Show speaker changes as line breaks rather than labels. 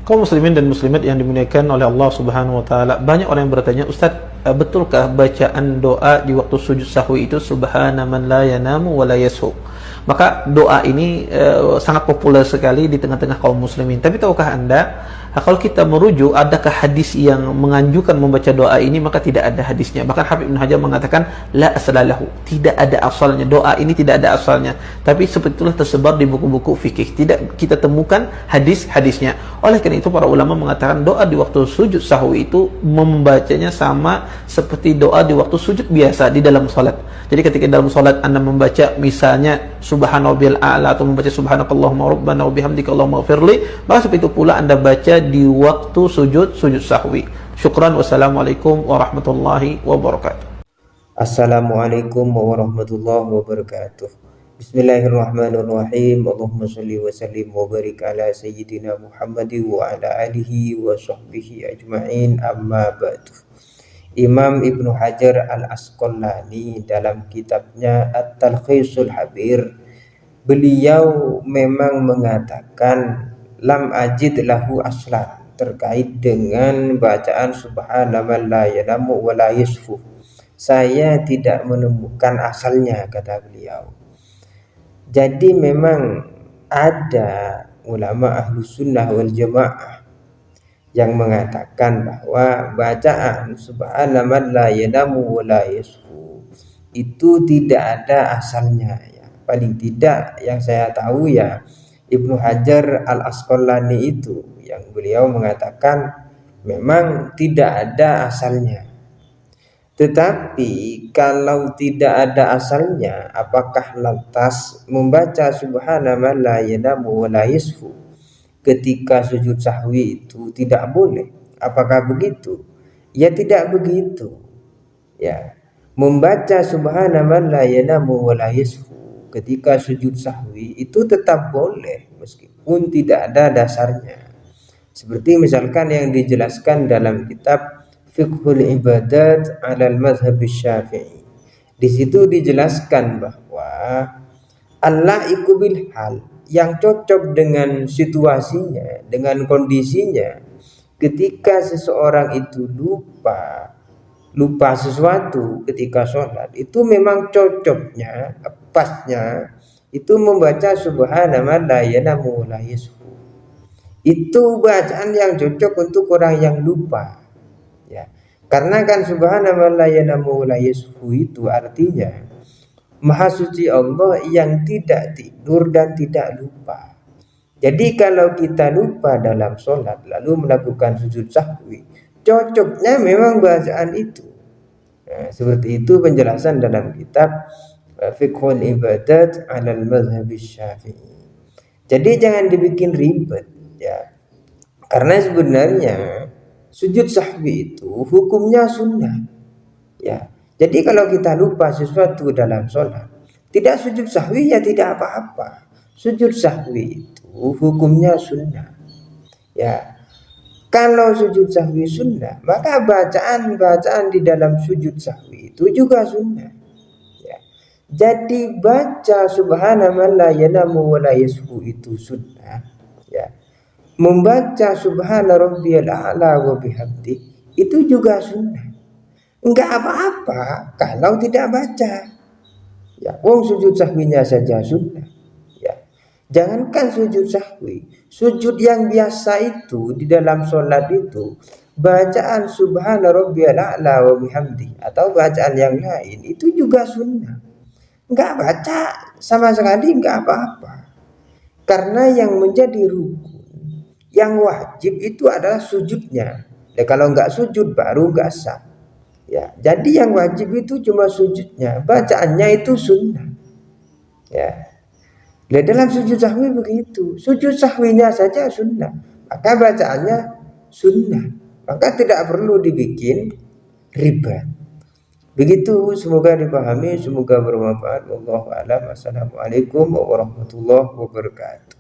Kaum muslimin dan muslimat yang dimuliakan oleh Allah Subhanahu wa taala, banyak orang yang bertanya, "Ustaz, betulkah bacaan doa di waktu sujud sahwi itu subhana man la yanamu wa la yashu?" Maka doa ini sangat populer sekali di tengah-tengah kaum muslimin. Tapi tahukah Anda, kalau kita merujuk adakah hadis yang menganjurkan membaca doa ini? Maka tidak ada hadisnya. Bahkan Habib Ibn Hajar mengatakan la aslalahu, tidak ada asalnya. Doa ini tidak ada asalnya. Tapi seperti itulah tersebar di buku-buku fikih. Tidak kita temukan hadis-hadisnya. Oleh karena itu para ulama mengatakan doa di waktu sujud sahwi itu membacanya sama seperti doa di waktu sujud biasa di dalam salat. Jadi ketika dalam salat Anda membaca misalnya subhanarabbiyal a'la atau membaca subhanakallahumma rabbana wa bihamdika allahumma ighfirli, maka seperti itu pula Anda baca di waktu sujud sahwi. Syukran, wassalamualaikum warahmatullahi wabarakatuh.
Assalamualaikum warahmatullahi wabarakatuh. Bismillahirrahmanirrahim. Allahumma sholli wa sallim wa barik ala sayyidina Muhammadin wa ala alihi wa sahbihi ajma'in, amma ba'du. Imam Ibnu Hajar Al-Asqalani dalam kitabnya At-Talkhisul Habir, beliau memang mengatakan lam ajid lahu aslan terkait dengan bacaan subhana man la yanamu wa la yasfu. Saya tidak menemukan asalnya, kata beliau. Jadi memang ada ulama Ahlus Sunnah wal Jamaah yang mengatakan bahwa bacaan subhana man la yanamu wa la yasfu itu tidak ada asalnya, ya. Paling tidak yang saya tahu ya Ibnu Hajar Al-Asqalani itu yang beliau mengatakan memang tidak ada asalnya. Tetapi kalau tidak ada asalnya, apakah lantas membaca subhana man la yanamu wa la yasfu ketika sujud sahwi itu tidak boleh? Apakah begitu? Ya tidak begitu. Ya, membaca subhana man la yanamu wa la yasfu ketika sujud sahwi itu tetap boleh meskipun tidak ada dasarnya. Seperti misalkan yang dijelaskan dalam kitab Fiqhul Ibadat 'alal Mazhab Syafi'i. Di situ dijelaskan bahwa al-la'iqu bil hal, yang cocok dengan situasinya, dengan kondisinya, ketika seseorang itu lupa sesuatu ketika sholat, itu memang cocoknya, pasnya itu membaca subhana man la yanamu wa la yasfu. Itu bacaan yang cocok untuk orang yang lupa, ya. Karena kan subhana man la yanamu wa la yasfu itu artinya Maha suci Allah yang tidak tidur dan tidak lupa. Jadi kalau kita lupa dalam sholat lalu melakukan sujud sahwi, cocoknya memang bacaan itu. Nah, seperti itu penjelasan dalam kitab Fiqhul Ibadat 'alal Mazhab Syafi'i. Jadi jangan dibikin ribet, ya. Karena sebenarnya sujud sahwi itu hukumnya sunnah, ya. Jadi kalau kita lupa sesuatu dalam sholat, tidak sujud sahwi ya tidak apa-apa. Sujud sahwi itu hukumnya sunnah, ya. Kalau sujud sahwi sunnah, maka bacaan-bacaan di dalam sujud sahwi itu juga sunnah, ya. Jadi baca subhana man la yanamu wa la yasfu itu sunnah, ya. Membaca subhana rabbiyal a'la wa bihamdi itu juga sunnah. Enggak apa-apa kalau tidak baca, ya. Wong sujud sahwinya saja sunnah, ya. Jangankan sujud sahwi, sujud yang biasa itu di dalam sholat itu, bacaan subhana rabbiyal a'la wa bihamdi atau bacaan yang lain itu juga sunnah. Enggak baca sama sekali enggak apa-apa. Karena yang menjadi rukun, yang wajib itu adalah sujudnya. Ya, kalau enggak sujud baru enggak sah, ya. Jadi yang wajib itu cuma sujudnya, bacaannya itu sunnah, ya. Nah, dalam sujud sahwi begitu, sujud sahwinya saja sunnah, maka bacaannya sunnah, maka tidak perlu dibikin ribet. Begitu, semoga dipahami, semoga bermanfaat. Wallahu a'lam. Assalamualaikum warahmatullahi wabarakatuh.